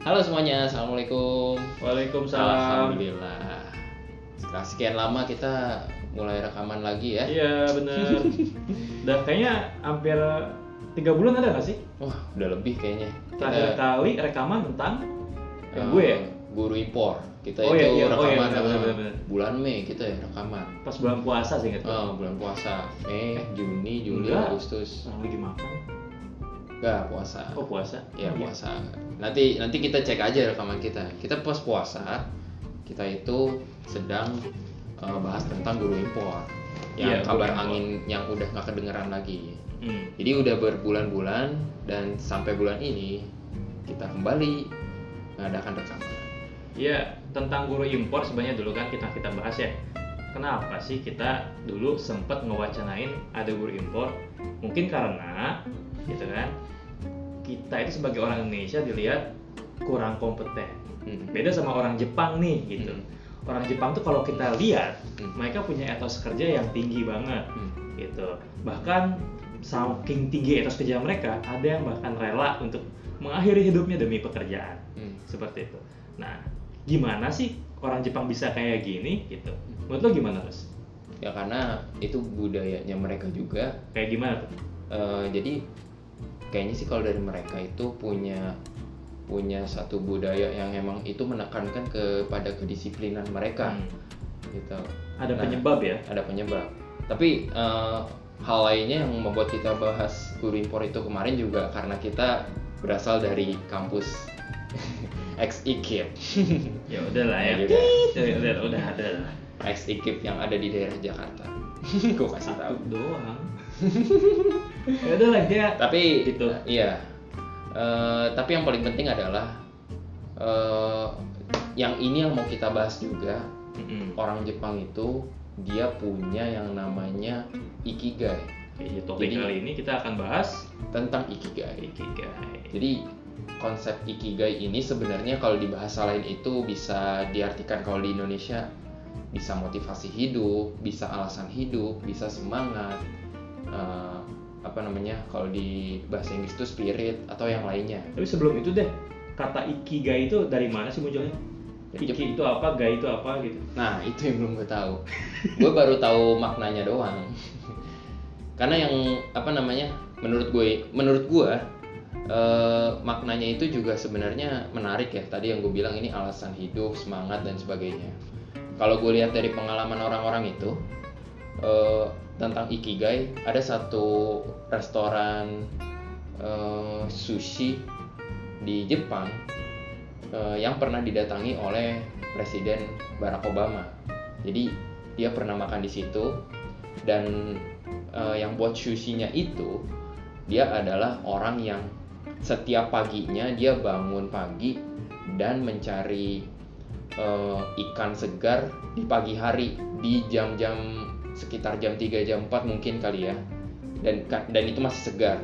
Halo semuanya, assalamualaikum. Waalaikumsalam. Alhamdulillah. Setelah sekian lama kita mulai rekaman lagi ya. Iya bener. Udah kayaknya hampir 3 bulan ada nggak sih? Wah, udah lebih kayaknya. Terakhir kali rekaman tentang gue ya? Guru impor. Kita Oh itu iya, rekaman bener. bulan Mei kita ya rekaman. Pas bulan puasa sih gitu. Bulan puasa. Mei, Juni, Juli, Enggak. Agustus. Orang lagi makan. Enggak, puasa. Oh puasa? Ya, Oh, iya. puasa. Nanti kita cek aja rekaman kita. Kita pas puasa, kita itu sedang bahas tentang guru impor. Yang Iya, kabar guru impor. angin yang udah nggak kedengeran lagi. Hmm. Jadi udah berbulan-bulan dan sampai bulan ini kita kembali mengadakan rekaman. Iya, tentang guru impor sebenarnya dulu kan kita bahas ya. Kenapa sih kita dulu sempet ngewacanain ada guru impor? Mungkin karena gitu kan, kita itu sebagai orang Indonesia dilihat kurang kompeten. Beda sama orang Jepang nih gitu. Orang Jepang tuh kalau kita lihat mereka punya etos kerja yang tinggi banget gitu. Bahkan saking tinggi etos kerja mereka, ada yang bahkan rela untuk mengakhiri hidupnya demi pekerjaan. Seperti itu. Nah, gimana sih orang Jepang bisa kayak gini gitu? Menurut lo gimana, Terus? Ya karena itu budayanya mereka juga. Kayak gimana tuh? Jadi kayaknya sih kalau dari mereka itu punya satu budaya yang emang itu menekankan kepada kedisiplinan mereka gitu. Ada penyebab ya? Ada penyebab. Tapi hal lainnya yang membuat kita bahas guru impor itu kemarin juga karena kita berasal dari kampus ex-IKIP. Ya udahlah ya. Udah ada lah. Ex-IKIP yang ada di daerah Jakarta. Gue kasih tahu. Satu doang. Ya udahlah dia. Tapi gitu. Iya. Tapi yang paling penting adalah yang ini yang mau kita bahas juga. Orang Jepang itu dia punya yang namanya ikigai. Jadi topik kali ini kita akan bahas tentang ikigai. Ikigai. Jadi konsep ikigai ini sebenarnya kalau di bahasa lain itu bisa diartikan kalau di Indonesia bisa motivasi hidup, bisa alasan hidup, bisa semangat. Kalau di bahasa Inggris itu spirit atau yang lainnya. Tapi sebelum itu deh, kata ikigai itu dari mana sih munculnya? Iki itu apa, gai itu apa gitu? Nah, itu yang belum gue tahu. Gue baru tahu maknanya doang. Karena yang menurut gue maknanya itu juga sebenarnya menarik ya. Tadi yang gue bilang ini alasan hidup, semangat dan sebagainya. Kalau gue lihat dari pengalaman orang-orang itu tentang ikigai, ada satu restoran sushi di Jepang yang pernah didatangi oleh Presiden Barack Obama. Jadi dia pernah makan di situ dan yang buat sushinya itu dia adalah orang yang setiap paginya dia bangun pagi dan mencari ikan segar di pagi hari di jam-jam sekitar jam 3 jam 4 mungkin kali ya. Dan itu masih segar.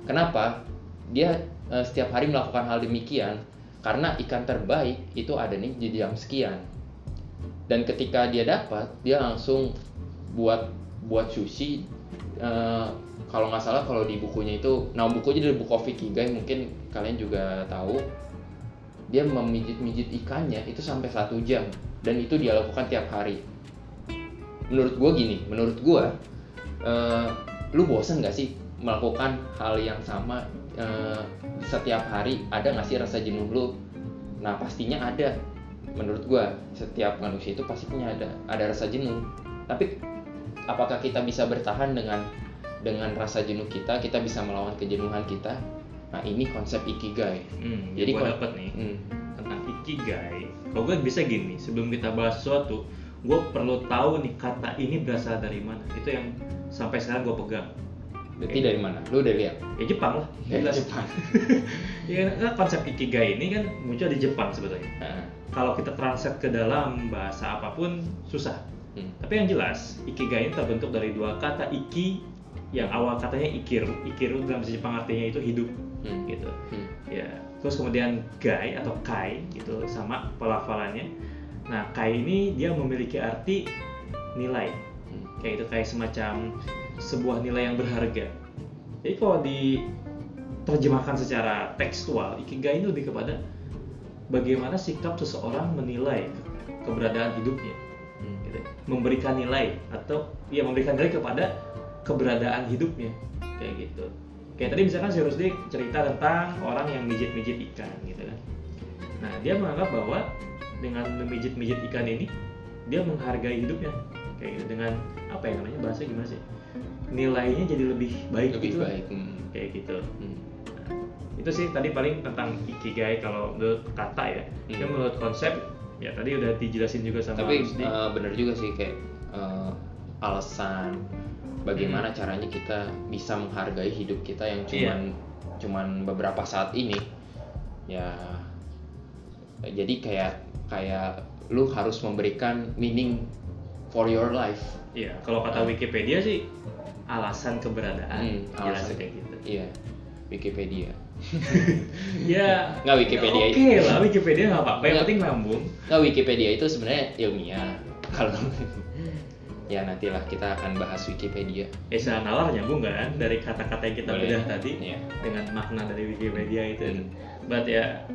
Kenapa? Dia setiap hari melakukan hal demikian karena ikan terbaik itu ada nih di jam sekian. Dan ketika dia dapat, dia langsung buat sushi. Kalau nggak salah kalau di bukunya itu, bukunya dari Book of Ikigai, mungkin kalian juga tahu. Dia memijit-mijit ikannya itu sampai 1 jam dan itu dia lakukan tiap hari. Menurut gue, lu bosen nggak sih melakukan hal yang sama setiap hari? Ada nggak sih rasa jenuh lu? Nah pastinya ada. Menurut gue setiap manusia itu pasti punya ada rasa jenuh. Tapi apakah kita bisa bertahan dengan rasa jenuh kita? Kita bisa melawan kejenuhan kita? Nah ini konsep ikigai. Jadi gue dapet nih tentang ikigai. Kalau gue bisa gini, sebelum kita bahas sesuatu, gue perlu tahu nih kata ini berasal dari mana. Itu yang sampai sekarang gue pegang. Berarti dari mana? Lu udah lihat? Ya Jepang lah. Jelas. Jepang. Ya konsep ikigai ini kan muncul di Jepang sebetulnya. Kalau kita translate ke dalam bahasa apapun susah. Tapi yang jelas ikigai ini terbentuk dari 2 kata. Iki yang awal katanya ikiru dalam bahasa Jepang artinya itu hidup gitu. Ya. Terus kemudian gai atau kai gitu sama pelafalannya. Nah, kai ini dia memiliki arti nilai. Kayak itu kayak semacam sebuah nilai yang berharga. Jadi kalau diterjemahkan secara tekstual, ikigai ini lebih kepada bagaimana sikap seseorang menilai keberadaan hidupnya, gitu. Memberikan nilai atau ya memberikan nilai kepada keberadaan hidupnya, kayak gitu. Kayak tadi misalkan si Rusdi cerita tentang orang yang mijit-mijit ikan gitu kan. Nah, dia menganggap bahwa dengan memijit-mijit ikan ini dia menghargai hidupnya, kayak gitu. Dengan apa ya namanya, bahasa gimana sih, nilainya jadi lebih baik gitu, kayak gitu. Nah, itu sih tadi paling tentang ikigai kalau menurut kata ya. Tapi menurut konsep ya tadi udah dijelasin juga sama tapi Rusdi. bener juga sih, kayak alasan bagaimana caranya kita bisa menghargai hidup kita yang cuman beberapa saat ini ya. Jadi kayak lu harus memberikan meaning for your life. Iya, kalau kata Wikipedia sih alasan keberadaan, alasan kayak gitu. Iya, Wikipedia. Ya, nggak Wikipedia. Oke lah, Wikipedia nggak apa-apa, yang penting nyambung. Nggak, Wikipedia itu sebenarnya ilmiah. Kalau ya nantilah kita akan bahas Wikipedia. Secara nalar nyambung kan dari kata-kata yang kita bedah tadi dengan makna dari Wikipedia itu. But ya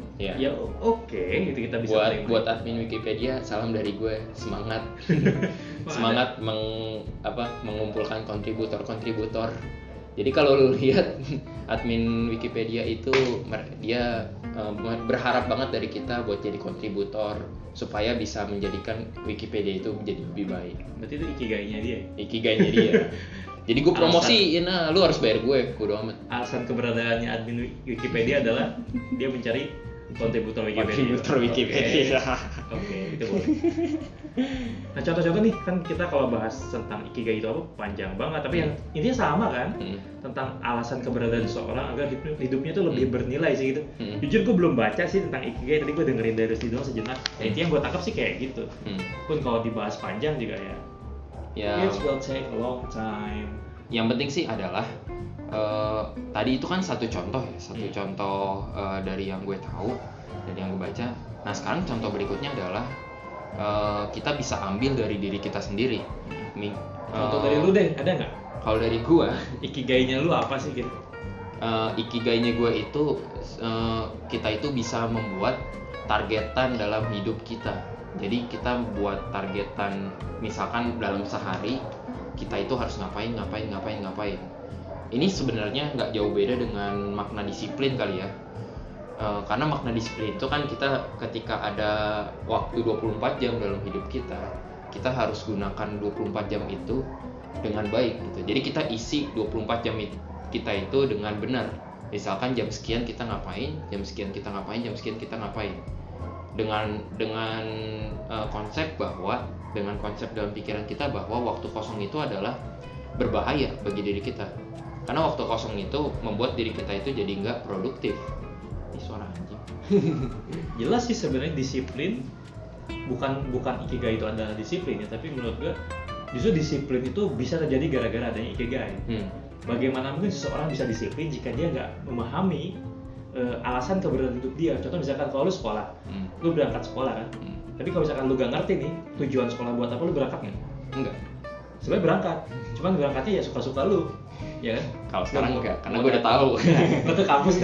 oke, gitu kita bisa buat admin Wikipedia, salam dari gue, semangat. Semangat mengumpulkan kontributor. Jadi kalau lu lihat admin Wikipedia itu dia berharap banget dari kita buat jadi kontributor supaya bisa menjadikan Wikipedia itu menjadi lebih baik. Berarti itu ikigainya dia. Ikigainya dia. Jadi gue promosiin, lu harus bayar gue, bodo amat. Alasan keberadaannya admin Wikipedia adalah dia mencari kontributor Wikipedia. Oke, itu boleh. Nah, contoh-contoh nih, kan kita kalau bahas tentang ikigai itu apa panjang banget, tapi yang intinya sama kan, tentang alasan keberadaan seseorang agar hidupnya itu lebih bernilai sih gitu. Jujur gue belum baca sih tentang ikigai, tadi gue dengerin dari Rusdi doang sejenak. Intinya yang gue tangkap sih kayak gitu. Pun kalau dibahas panjang juga ya. It will take a long time. Yang penting sih adalah tadi itu kan satu contoh dari yang gue tahu, dari yang gue baca. Nah, sekarang contoh berikutnya adalah kita bisa ambil dari diri kita sendiri. Contoh dari lu deh, ada nggak? Kalau dari gue, ikigainya lu apa sih gitu? Ikigainya gue itu kita itu bisa membuat targetan dalam hidup kita. Jadi kita buat targetan, misalkan dalam sehari kita itu harus ngapain. Ini sebenarnya nggak jauh beda dengan makna disiplin kali ya. Karena makna disiplin itu kan kita ketika ada waktu 24 jam dalam hidup kita harus gunakan 24 jam itu dengan baik gitu. Jadi kita isi 24 jam kita itu dengan benar. Misalkan jam sekian kita ngapain, jam sekian kita ngapain. Dengan konsep dalam pikiran kita bahwa waktu kosong itu adalah berbahaya bagi diri kita, karena waktu kosong itu membuat diri kita itu jadi nggak produktif. Ini suara anjing. Jelas sih sebenarnya disiplin bukan ikigai itu adalah disiplin ya, tapi menurut gue justru disiplin itu bisa terjadi gara-gara adanya ikigai. Bagaimana mungkin seseorang bisa disiplin jika dia nggak memahami alasan keberadaan hidup dia. Contoh misalkan kalau lu sekolah, lu berangkat sekolah kan, tapi kalau misalkan lu gak ngerti nih tujuan sekolah buat apa, lu berangkat nggak? Enggak. Sebenarnya berangkat, cuman berangkatnya ya suka-suka lu, ya kan? Kalau sekarang enggak, karena gue udah tahu. Lu ke kampus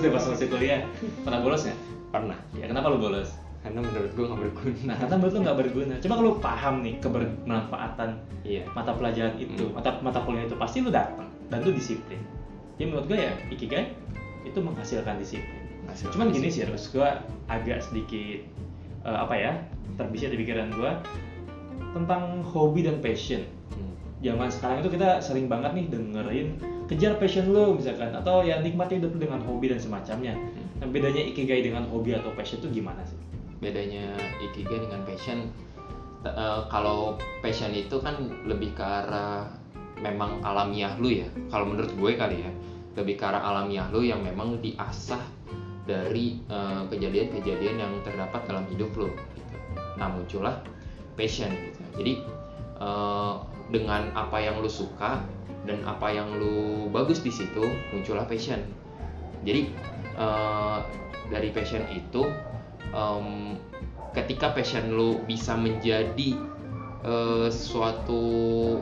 deh pas masih kuliah. Pernah bolos nggak? Pernah. Ya kenapa lu bolos? Karena menurut gue nggak berguna. Nah, karena menurut lu nggak berguna. Coba kalau lu paham nih kebermanfaatan mata pelajaran itu, mata kuliah itu, pasti lu datang dan lu disiplin. Jadi menurut gue ya ikigai itu menghasilkan disiplin. Cuman gini sih, terus gue agak sedikit terbesit di pikiran gue tentang hobi dan passion. Zaman sekarang itu kita sering banget nih dengerin kejar passion lu misalkan, atau ya nikmati hidup dengan hobi dan semacamnya. Nah, bedanya ikigai dengan hobi atau passion itu gimana sih? Bedanya ikigai dengan passion, kalau passion itu kan lebih ke arah memang alamiah lu ya. Kalau menurut gue kali ya, lebih ke arah alamiah lu yang memang diasah dari kejadian-kejadian yang terdapat dalam hidup lu gitu. Nah, muncullah passion gitu. Jadi dengan apa yang lu suka dan apa yang lu bagus di situ, muncullah passion. Jadi dari passion itu, ketika passion lu bisa menjadi suatu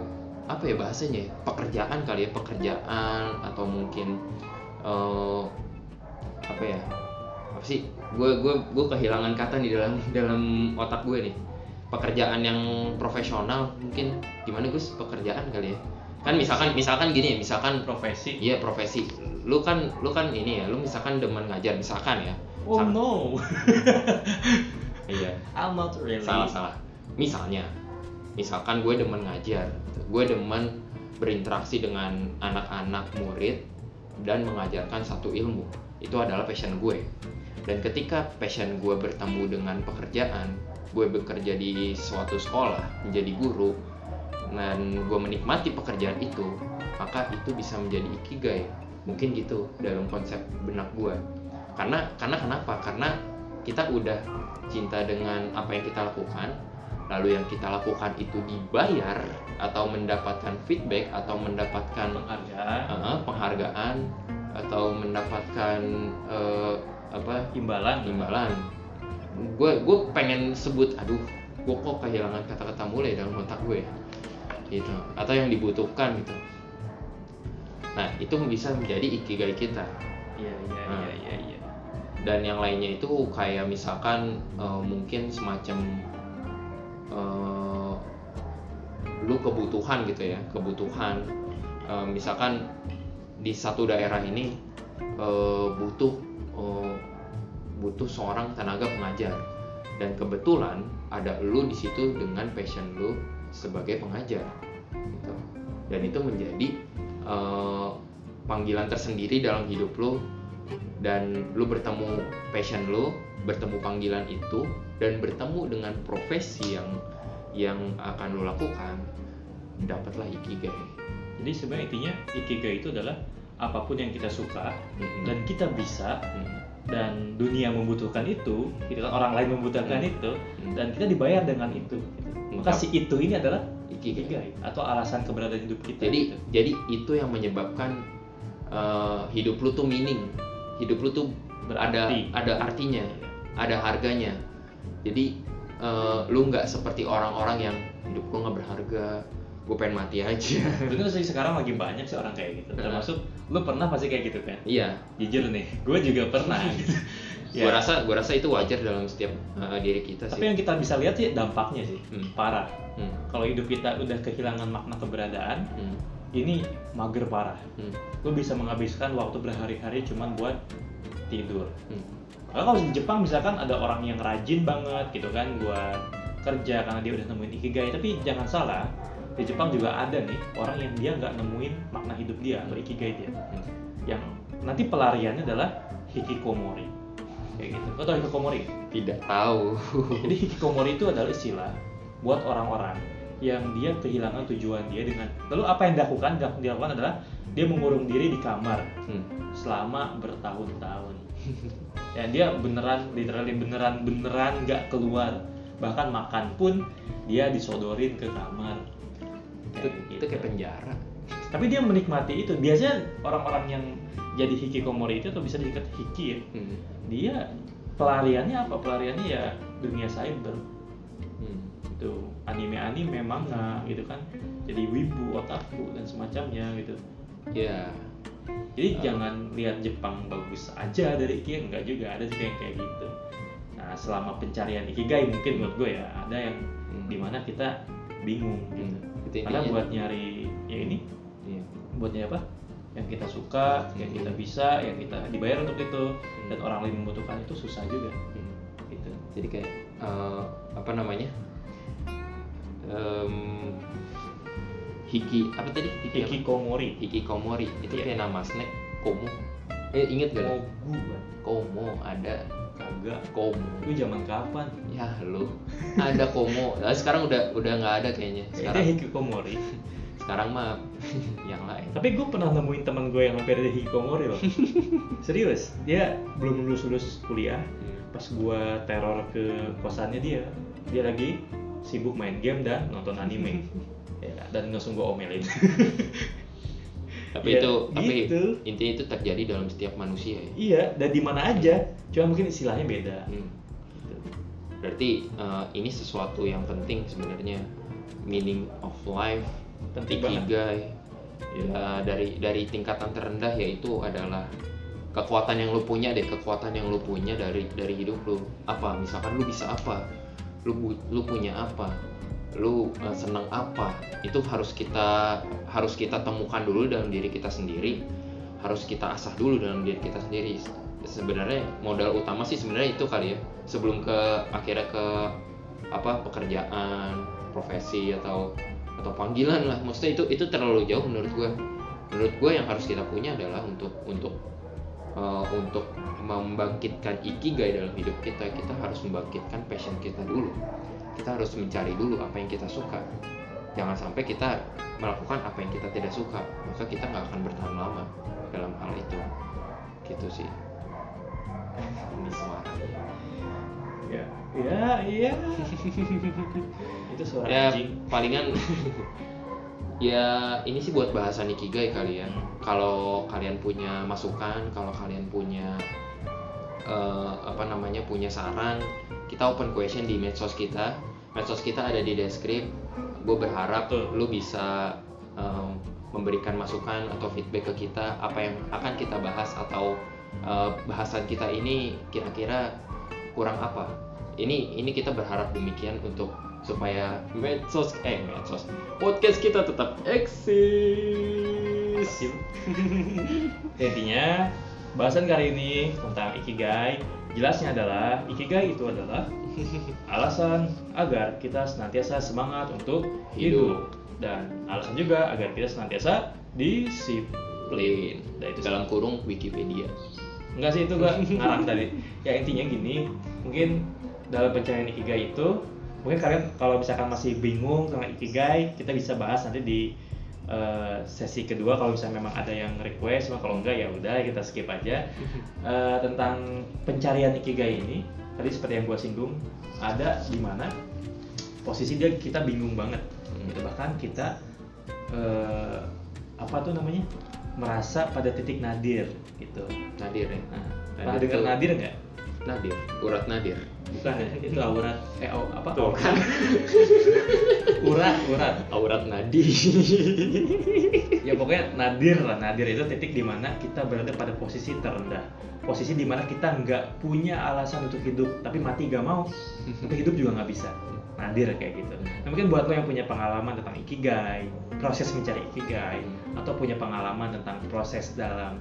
bahasanya pekerjaan kali ya, pekerjaan atau mungkin sih? Gue kehilangan kata nih dalam otak gue nih. Pekerjaan yang profesional mungkin gimana Gus? Pekerjaan kali ya. Kan misalkan gini ya, misalkan Profesi. iya profesi. Lu kan ini ya, lu misalkan demen ngajar misalkan ya. Oh no. Iya. I'm not really. Salah. Misalkan gue demen ngajar, gue demen berinteraksi dengan anak-anak murid dan mengajarkan satu ilmu. Itu adalah passion gue. Dan ketika passion gue bertemu dengan pekerjaan, gue bekerja di suatu sekolah menjadi guru, dan gue menikmati pekerjaan itu, maka itu bisa menjadi ikigai. Mungkin gitu dalam konsep benak gue. Karena kenapa? Karena kita udah cinta dengan apa yang kita lakukan, lalu yang kita lakukan itu dibayar atau mendapatkan feedback atau mendapatkan penghargaan atau mendapatkan imbalan. Gue pengen sebut, gue kok kehilangan kata-kata mulai dalam otak gue gitu, atau yang dibutuhkan gitu. Nah itu bisa menjadi ikigai kita. Iya. Dan yang lainnya itu kayak misalkan mungkin semacam lu kebutuhan gitu ya, misalkan di satu daerah ini butuh seorang tenaga pengajar, dan kebetulan ada lu di situ dengan passion lu sebagai pengajar gitu. Dan itu menjadi panggilan tersendiri dalam hidup lu, dan lu bertemu passion lu, bertemu panggilan itu, dan bertemu dengan profesi yang akan lu lakukan, dapatlah ikigai. Jadi sebenarnya intinya ikigai itu adalah apapun yang kita suka dan kita bisa, dan dunia membutuhkan itu, kita orang lain membutuhkan itu, dan kita dibayar dengan itu. Maka si itu ini adalah ikigai atau alasan keberadaan hidup kita. Jadi itu yang menyebabkan hidup lu tuh meaning, hidup lu tuh ada artinya, ada harganya. Jadi lu nggak seperti orang-orang yang hidup gua nggak berharga, gue pengen mati aja. Betul sih, sekarang lagi banyak sih orang kayak gitu. Termasuk lu pernah pasti kayak gitu kan? Iya. Jujur nih, gue juga pernah gitu. Gue rasa itu wajar dalam setiap diri kita sih. Tapi yang kita bisa lihat sih dampaknya sih parah. Kalau hidup kita udah kehilangan makna keberadaan, ini mager parah. Lu bisa menghabiskan waktu berhari-hari cuman buat tidur. Kalau di Jepang misalkan ada orang yang rajin banget gitu kan buat kerja karena dia udah nemuin ikigai. Tapi jangan salah, di Jepang juga ada nih orang yang dia nggak nemuin makna hidup dia atau ikigai dia, yang nanti pelariannya adalah hikikomori kayak gitu. Lo tau hikikomori? Tidak tahu. Jadi hikikomori itu adalah istilah buat orang-orang yang dia kehilangan tujuan dia dengan, lalu apa yang dilakukan adalah dia mengurung diri di kamar selama bertahun-tahun. Ya dia beneran nggak keluar, bahkan makan pun dia disodorin ke kamar. Itu kayak penjara. Tapi dia menikmati itu. Biasanya orang-orang yang jadi hikikomori itu, atau bisa disingkat hiki ya, dia pelariannya apa? Pelariannya ya dunia cyber. Itu anime-anime, manga gitu kan. Jadi wibu, otaku dan semacamnya gitu. Ya. Jadi jangan lihat Jepang bagus aja dari ikigai, enggak juga, ada juga yang kayak gitu. Nah, selama pencarian ikigai mungkin menurut gue ya ada yang dimana kita bingung gitu. Karena buat nyari ya ini, buat nyari apa? Yang kita suka, yang kita bisa, yang kita dibayar untuk itu, dan orang lain membutuhkan itu susah juga. Gitu. Jadi kayak apa namanya? Hikikomori itu kayak nama snack. Komo. Ingat gak? Komo ada. Kagak. Komo. Itu zaman kapan? Ya lu. Ada Komo. Nah, sekarang udah nggak ada kayaknya. Sekarang hikikomori. Sekarang mah yang lain. Tapi gue pernah nemuin teman gue yang hampir ada hikikomori loh. Serius, dia belum lulus kuliah. Pas gue teror ke kosannya dia lagi sibuk main game dan nonton anime. Ya, dan langsung gue omelin. Tapi ya, gitu. Intinya itu terjadi dalam setiap manusia ya. Iya, dan di mana aja, cuma mungkin istilahnya beda. Gitu. Berarti ini sesuatu yang penting sebenarnya, meaning of life, ikigai. Ya, dari tingkatan terendah yaitu adalah kekuatan yang lu punya dari hidup lu apa, misalkan lu bisa apa, lu punya apa, lu senang apa, itu harus kita temukan dulu dalam diri kita sendiri, harus kita asah dulu dalam diri kita sendiri. Sebenarnya modal utama sih sebenarnya itu kali ya, sebelum akhirnya ke pekerjaan, profesi atau panggilan lah. Maksudnya itu terlalu jauh menurut gue. Yang harus kita punya adalah untuk membangkitkan ikigai dalam hidup kita harus membangkitkan passion kita dulu. Kita harus mencari dulu apa yang kita suka. Jangan sampai kita melakukan apa yang kita tidak suka, maka kita nggak akan bertahan lama dalam hal itu. Gitu sih. Ini suaranya. Iya. Itu suara Ya anjing. palingan ya ini sih buat bahasan ikigai kali ya. Kalau kalian punya masukan, kalau kalian punya punya saran, kita open question di medsos kita ada di deskripsi. Gue berharap lu bisa memberikan masukan atau feedback ke kita apa yang akan kita bahas, atau bahasan kita ini kira-kira kurang apa. Ini kita berharap demikian supaya medsos podcast kita tetap eksis. Intinya bahasan kali ini tentang ikigai. Jelasnya adalah ikigai itu adalah alasan agar kita senantiasa semangat untuk hidup, dan alasan juga agar kita senantiasa disiplin. Dan itu dalam kurung Wikipedia. Enggak sih, itu gua ngarang tadi. Ya intinya gini, mungkin dalam pencarian ikigai itu, mungkin kalian kalau misalkan masih bingung tentang ikigai, kita bisa bahas nanti di sesi kedua kalau misalnya memang ada yang request. Kalau enggak ya udah kita skip aja. Tentang pencarian ikigai ini tadi seperti yang gua singgung, ada di mana posisi kita bingung banget. Bahkan kita merasa pada titik nadir gitu. Nadir ya. Pernah dengar nadir nggak? Nadir, urat nadir. Bukan ya, itu aurat. Tuh kan. Aurat nadi. Ya pokoknya nadir lah. Nadir itu titik di mana kita berada pada posisi terendah. Posisi di mana kita nggak punya alasan untuk hidup, tapi mati gak mau. Tapi hidup juga nggak bisa. Nadir kayak gitu. Nah, mungkin buat lo yang punya pengalaman tentang ikigai, proses mencari ikigai, atau punya pengalaman tentang proses dalam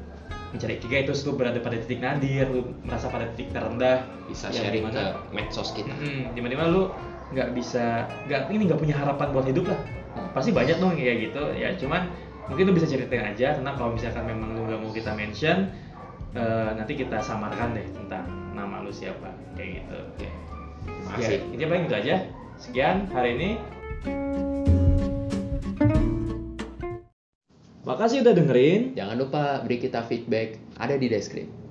mencari ikigai, itu lu berada pada titik nadir, lu merasa pada titik terendah, bisa sharing ke medsos kita. Dimana lu nggak punya harapan buat hidup lah. Pasti banyak dong kayak gitu ya. Cuman mungkin lu bisa ceritain aja tentang, kalau misalkan memang lu nggak mau kita mention, nanti kita samarkan deh tentang nama lu siapa kayak gitu. Oke. Makasih. Ya, intinya paling gitu aja. Sekian hari ini. Makasih udah dengerin. Jangan lupa beri kita feedback, ada di deskripsi.